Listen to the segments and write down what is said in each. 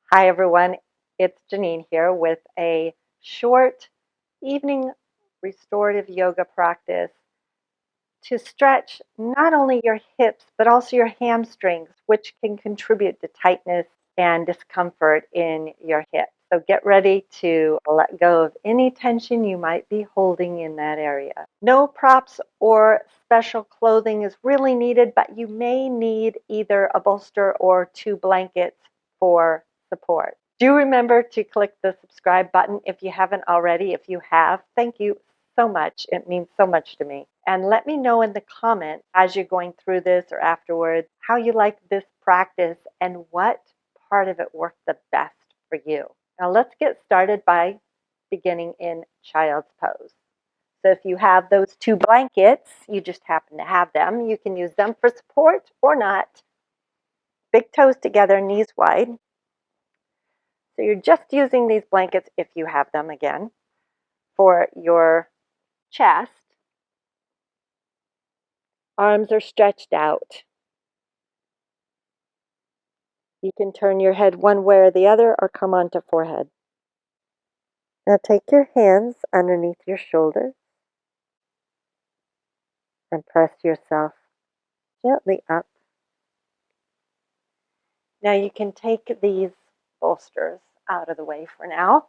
Hi everyone, it's Genene here with a short evening restorative yoga practice to stretch not only your hips but also your hamstrings, which can contribute to tightness and discomfort in your hips. So get ready to let go of any tension you might be holding in that area. No props or special clothing is really needed, but you may need either a bolster or two blankets for support. Do remember to click the subscribe button if you haven't already. If you have, thank you so much. It means so much to me. And let me know in the comments as you're going through this or afterwards how you like this practice and what part of it worked the best for you. Now let's get started by beginning in child's pose. So if you have those two blankets, you just happen to have them, you can use them for support or not. Big toes together, knees wide. So you're just using these blankets if you have them again for your chest. Arms are stretched out. You can turn your head one way or the other or come onto forehead. Now take your hands underneath your shoulders and press yourself gently up. Now you can take these bolsters out of the way for now.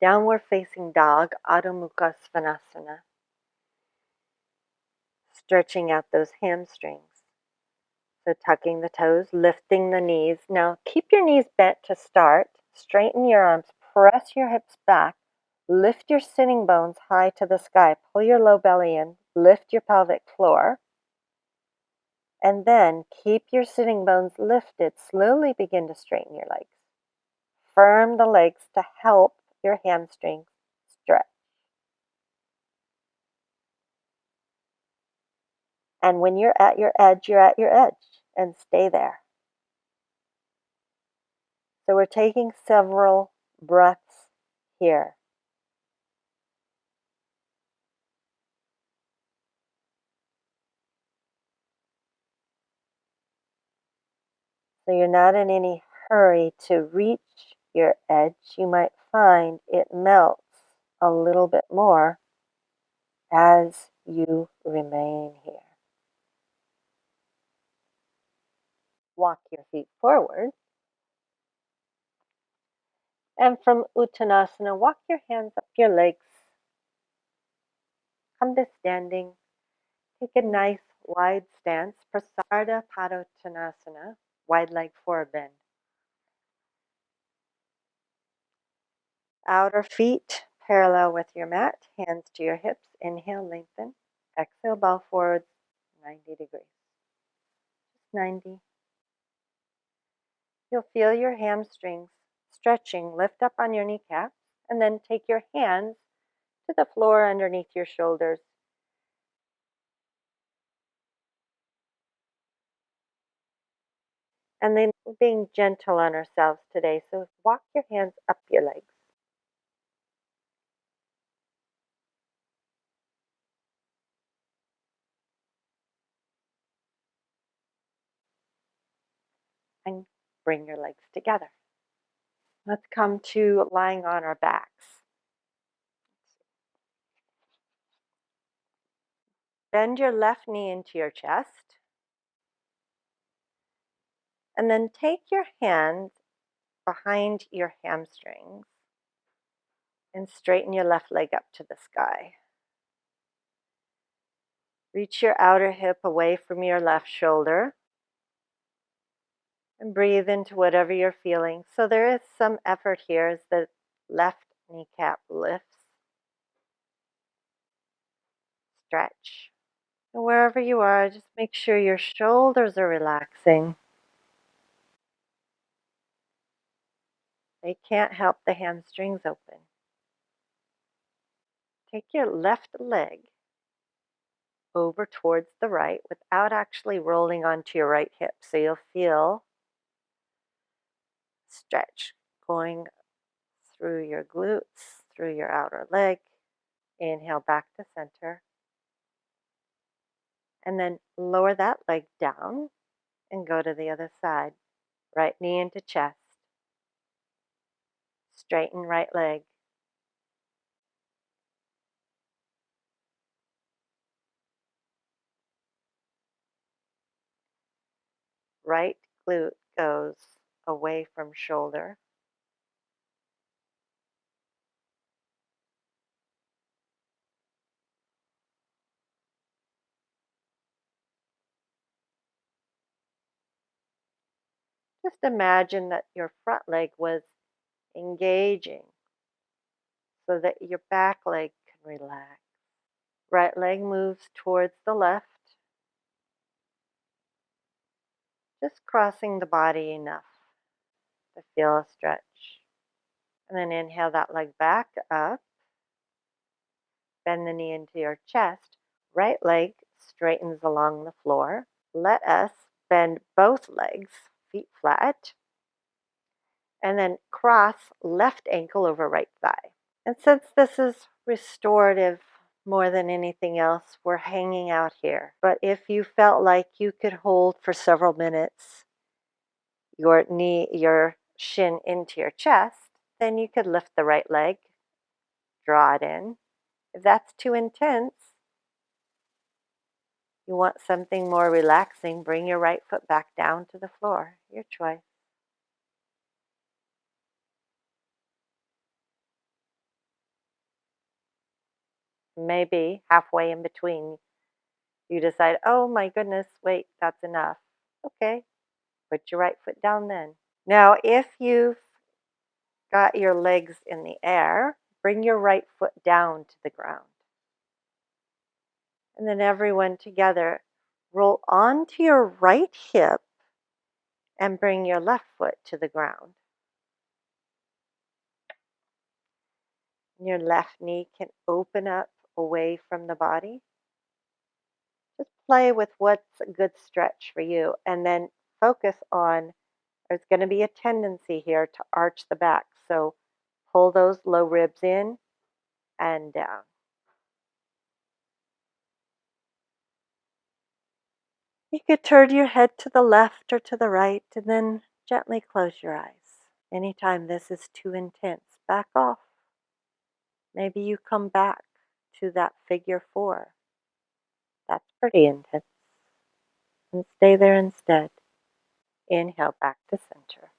Downward facing dog, Adho Mukha Svanasana. Stretching out those hamstrings. So tucking the toes, lifting the knees. Now keep your knees bent to start. Straighten your arms, press your hips back. Lift your sitting bones high to the sky. Pull your low belly in. Lift your pelvic floor. And then keep your sitting bones lifted. Slowly begin to straighten your legs. Firm the legs to help your hamstrings stretch. And when you're at your edge, you're at your edge. And stay there. So we're taking several breaths here. So you're not in any hurry to reach your edge. You might find it melts a little bit more as you remain here. Walk your feet forward. And from Uttanasana, walk your hands up your legs. Come to standing. Take a nice wide stance. Prasarda Padottanasana, wide leg forward bend. Outer feet parallel with your mat, hands to your hips. Inhale, lengthen. Exhale, bow forward 90 degrees. Just 90. You'll feel your hamstrings stretching. Lift up on your kneecaps and then take your hands to the floor underneath your shoulders. And then we're being gentle on ourselves today. So walk your hands up your legs. And bring your legs together. Let's come to lying on our backs. Bend your left knee into your chest. And then take your hands behind your hamstrings and straighten your left leg up to the sky. Reach your outer hip away from your left shoulder and breathe into whatever you're feeling. So there is some effort here as the left kneecap lifts. Stretch. And wherever you are, just make sure your shoulders are relaxing. They can't help the hamstrings open. Take your left leg over towards the right without actually rolling onto your right hip. So you'll feel stretch going through your glutes, through your outer leg. Inhale back to center. And then lower that leg down And go to the other side. Right knee into chest. Straighten right leg. Right glute goes away from shoulder. Just imagine that your front leg was engaging so that your back leg can relax. Right leg moves towards the left, just crossing the body enough to feel a stretch. And then inhale that leg back up, bend the knee into your chest. Right leg straightens along the floor. Let us bend both legs, feet flat, and then cross left ankle over right thigh. And since this is restorative more than anything else, we're hanging out here. But if you felt like you could hold for several minutes your shin into your chest, then you could lift the right leg, draw it in. If that's too intense, you want something more relaxing, bring your right foot back down to the floor. Your choice. Maybe halfway in between, you decide, oh my goodness, wait, that's enough. Okay, put your right foot down then. Now, if you've got your legs in the air, bring your right foot down to the ground. And then everyone together, roll onto your right hip and bring your left foot to the ground. Your left knee can open up away from the body. Just play with what's a good stretch for you, and then focus on there's going to be a tendency here to arch the back. So pull those low ribs in and down. You could turn your head to the left or to the right and then gently close your eyes. Anytime this is too intense, back off. Maybe you come back to that figure 4. That's pretty intense. And stay there instead. Inhale back to center.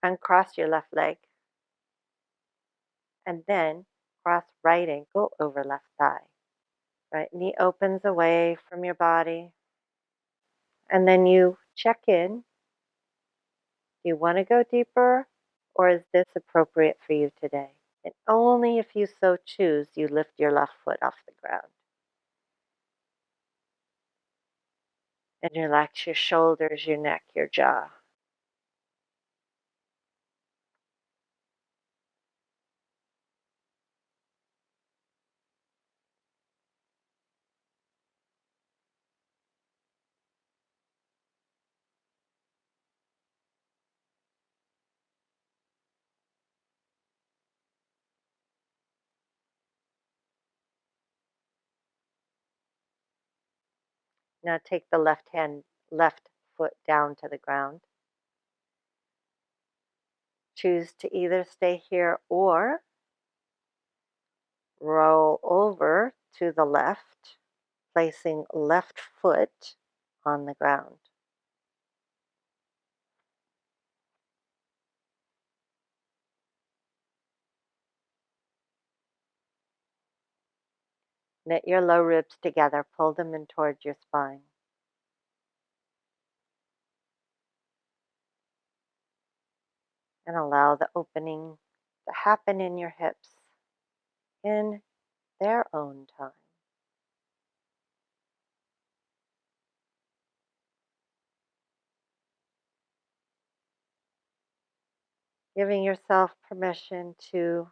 Uncross your left leg. And then cross right ankle over left thigh. Right knee opens away from your body. And then you check in. Do you want to go deeper, or is this appropriate for you today? And only if you so choose, you lift your left foot off the ground. And relax your shoulders, your neck, your jaw. Now take the left foot down to the ground. Choose to either stay here or roll over to the left, placing left foot on the ground. Knit your low ribs together, pull them in towards your spine. And allow the opening to happen in your hips in their own time. Giving yourself permission to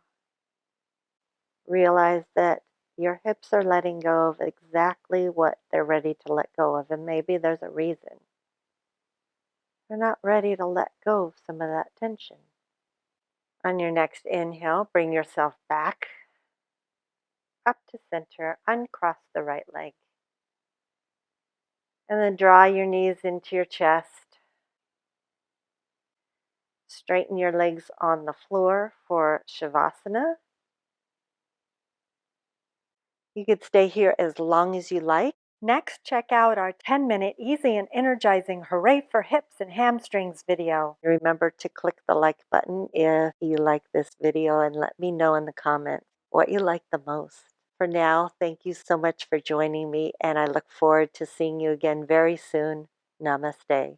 realize that your hips are letting go of exactly what they're ready to let go of. And maybe there's a reason. They're not ready to let go of some of that tension. On your next inhale, bring yourself back up to center. Uncross the right leg. And then draw your knees into your chest. Straighten your legs on the floor for Shavasana. You could stay here as long as you like. Next, check out our 10-minute easy and energizing Hooray for Hips and Hamstrings video. Remember to click the like button if you like this video and let me know in the comments what you like the most. For now, thank you so much for joining me, and I look forward to seeing you again very soon. Namaste.